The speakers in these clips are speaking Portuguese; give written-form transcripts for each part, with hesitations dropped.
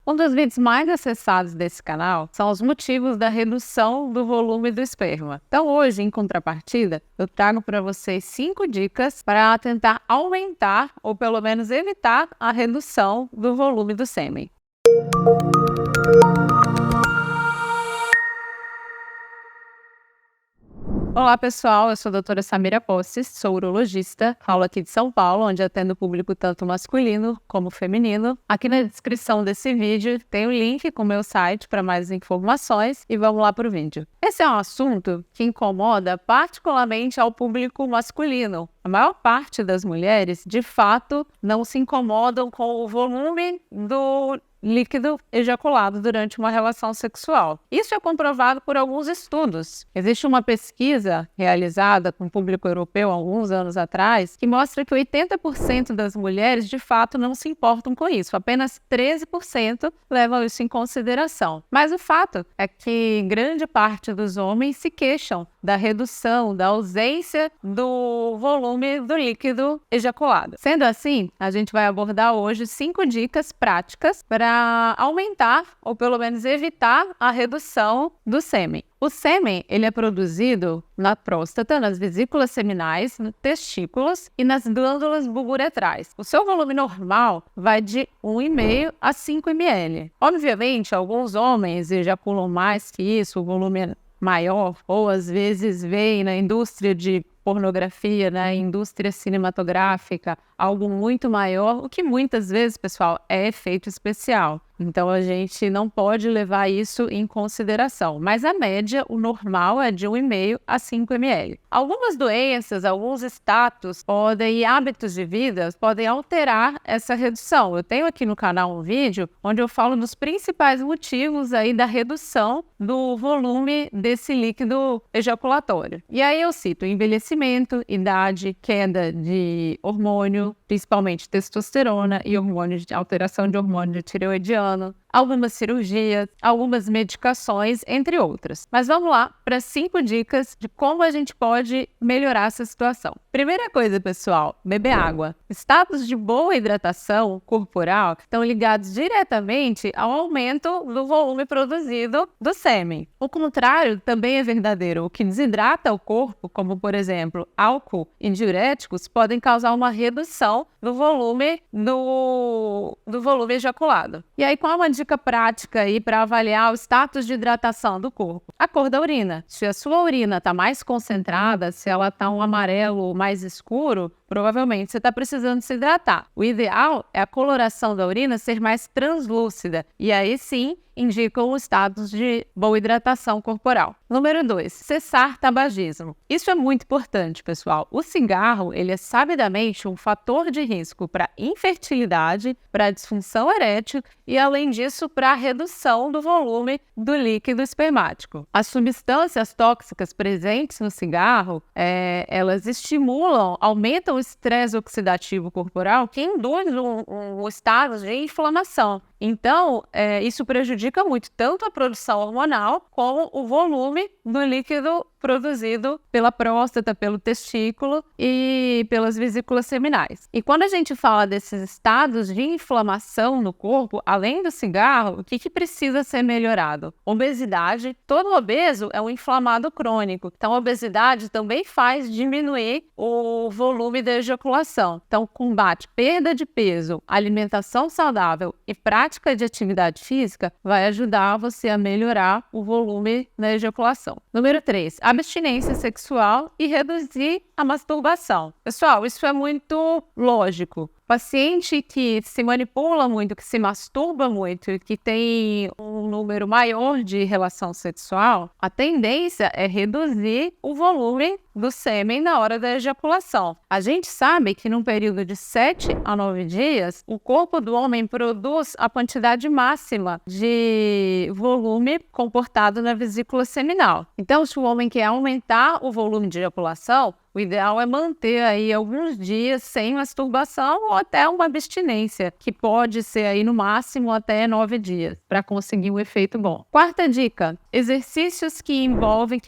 Um dos vídeos mais acessados desse canal são os motivos da redução do volume do esperma. Então hoje, em contrapartida, eu trago para vocês 5 dicas para tentar aumentar ou pelo menos evitar a redução do volume do sêmen. Olá pessoal, eu sou a doutora Samira Postes, sou urologista, falo aqui de São Paulo, onde atendo o público tanto masculino como feminino. Aqui na descrição desse vídeo tem o link com o meu site para mais informações e vamos lá para o vídeo. Esse é um assunto que incomoda particularmente ao público masculino. A maior parte das mulheres, de fato, não se incomodam com o volume do líquido ejaculado durante uma relação sexual. Isso é comprovado por alguns estudos. Existe uma pesquisa realizada com o público europeu há alguns anos atrás que mostra que 80% das mulheres de fato não se importam com isso. Apenas 13% levam isso em consideração. Mas o fato é que grande parte dos homens se queixam da redução, da ausência do volume do líquido ejaculado. Sendo assim, a gente vai abordar hoje 5 dicas práticas para aumentar ou pelo menos evitar a redução do sêmen. O sêmen, ele é produzido na próstata, nas vesículas seminais, nos testículos e nas glândulas bulburetrais. O seu volume normal vai de 1,5 a 5 ml. Obviamente, alguns homens ejaculam mais que isso, o volume é maior, ou às vezes vem na indústria de pornografia, na indústria cinematográfica, algo muito maior, o que muitas vezes, pessoal, é efeito especial. Então, a gente não pode levar isso em consideração. Mas a média, o normal é de 1,5 a 5 ml. Algumas doenças, alguns status e hábitos de vida podem alterar essa redução. Eu tenho aqui no canal um vídeo onde eu falo dos principais motivos aí da redução do volume desse líquido ejaculatório. E aí eu cito envelhecimento, idade, queda de hormônio, principalmente testosterona e alteração de hormônio tireoidiano, algumas cirurgias, algumas medicações, entre outras. Mas vamos lá para 5 dicas de como a gente pode melhorar essa situação. Primeira coisa, pessoal, beber água. Status de boa hidratação corporal estão ligados diretamente ao aumento do volume produzido do sêmen. O contrário também é verdadeiro. O que desidrata o corpo, como por exemplo álcool e diuréticos, podem causar uma redução do volume ejaculado. E aí, qual é uma dica prática aí para avaliar o status de hidratação do corpo? A cor da urina. Se a sua urina está mais concentrada, se ela está um amarelo mais escuro, provavelmente você está precisando se hidratar. O ideal é a coloração da urina ser mais translúcida, e aí sim indicam o status de boa hidratação corporal. Número 2, cessar tabagismo. Isso é muito importante, pessoal. O cigarro, ele é sabidamente um fator de risco para infertilidade, para disfunção erétil e, além disso, para a redução do volume do líquido espermático. As substâncias tóxicas presentes no cigarro, elas aumentam o estresse oxidativo corporal, que induz um estado de inflamação. Então, isso prejudica muito tanto a produção hormonal como o volume do líquido produzido pela próstata, pelo testículo e pelas vesículas seminais. E quando a gente fala desses estados de inflamação no corpo, além do cigarro, o que precisa ser melhorado? Obesidade. Todo obeso é um inflamado crônico. Então, a obesidade também faz diminuir o volume da ejaculação. Então, combate perda de peso, alimentação saudável e prática de atividade física vai ajudar você a melhorar o volume da ejaculação. Número 3, abstinência sexual e reduzir a masturbação. Pessoal, isso é muito lógico. Paciente que se manipula muito, que se masturba muito, que tem um número maior de relação sexual, a tendência é reduzir o volume do sêmen na hora da ejaculação. A gente sabe que num período de 7 a 9 dias, o corpo do homem produz a quantidade máxima de volume comportado na vesícula seminal. Então, se o homem quer aumentar o volume de ejaculação, o ideal é manter aí alguns dias sem masturbação ou até uma abstinência, que pode ser aí no máximo até 9 dias, para conseguir um efeito bom. Quarta dica, exercícios que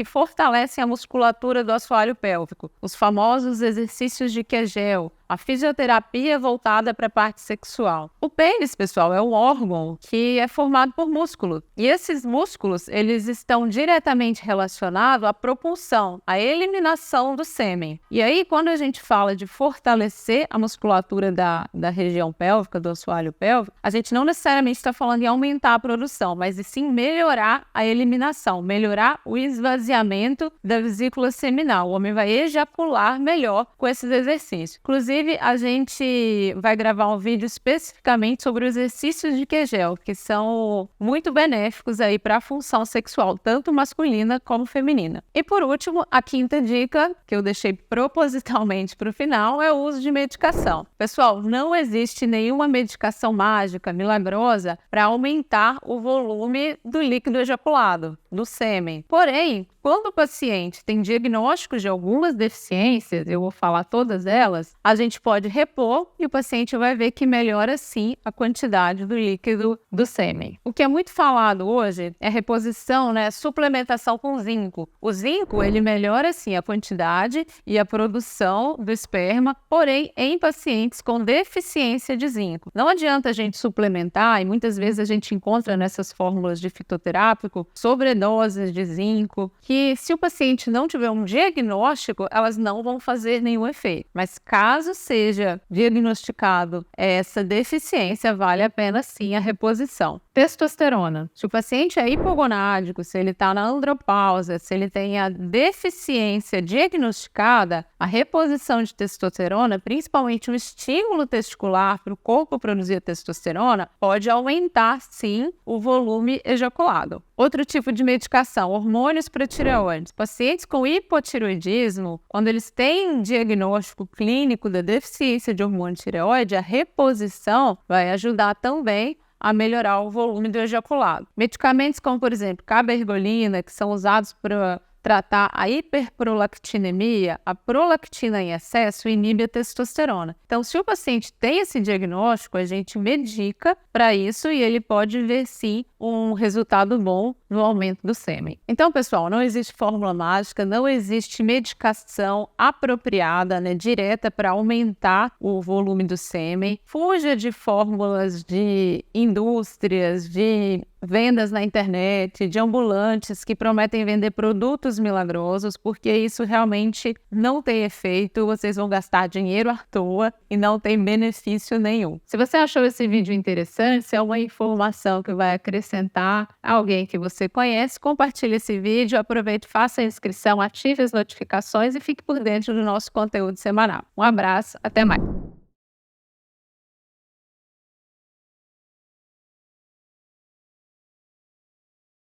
fortalecem a musculatura do assoalho pélvico. Os famosos exercícios de Kegel, a fisioterapia voltada para a parte sexual. O pênis, pessoal, é um órgão que é formado por músculo. E esses músculos, eles estão diretamente relacionados à propulsão, à eliminação do sêmen. E aí, quando a gente fala de fortalecer a musculatura da região pélvica, do assoalho pélvico, a gente não necessariamente está falando em aumentar a produção, mas sim melhorar a eliminação, melhorar o esvaziamento da vesícula seminal. O homem vai ejacular melhor com esses exercícios. Inclusive, a gente vai gravar um vídeo especificamente sobre os exercícios de Kegel, que são muito benéficos aí para a função sexual, tanto masculina como feminina. E por último, a quinta dica, que eu deixei propositalmente para o final, é o uso de medicação. Pessoal, não existe nenhuma medicação mágica, milagrosa, para aumentar o volume do líquido ejaculado, do sêmen. Porém, quando o paciente tem diagnósticos de algumas deficiências, eu vou falar todas elas, a gente pode repor e o paciente vai ver que melhora sim a quantidade do líquido do sêmen. O que é muito falado hoje é reposição, suplementação com zinco. O zinco, ele melhora sim a quantidade e a produção do esperma, porém em pacientes com deficiência de zinco. Não adianta a gente suplementar, e muitas vezes a gente encontra nessas fórmulas de fitoterápico sobredoses de zinco, que se o paciente não tiver um diagnóstico, elas não vão fazer nenhum efeito. Mas caso seja diagnosticado essa deficiência, vale a pena sim a reposição. Testosterona. Se o paciente é hipogonádico, se ele está na andropausa, se ele tem a deficiência diagnosticada, a reposição de testosterona, principalmente um estímulo testicular para o corpo produzir testosterona, pode aumentar sim o volume ejaculado. Outro tipo de medicação, hormônios para tireoide. Pacientes com hipotireoidismo, quando eles têm diagnóstico clínico da deficiência de hormônio tireoide, a reposição vai ajudar também a melhorar o volume do ejaculado. Medicamentos como, por exemplo, cabergolina, que são usados para tratar a hiperprolactinemia, a prolactina em excesso inibe a testosterona. Então, se o paciente tem esse diagnóstico, a gente medica para isso e ele pode ver sim um resultado bom no aumento do sêmen. Então, pessoal, não existe fórmula mágica, não existe medicação apropriada, direta para aumentar o volume do sêmen. Fuja de fórmulas de indústrias, de vendas na internet, de ambulantes que prometem vender produtos milagrosos, porque isso realmente não tem efeito, vocês vão gastar dinheiro à toa e não tem benefício nenhum. Se você achou esse vídeo interessante, se é uma informação que vai acrescentar alguém que você conhece, compartilhe esse vídeo, aproveite, faça a inscrição, ative as notificações e fique por dentro do nosso conteúdo semanal. Um abraço, até mais!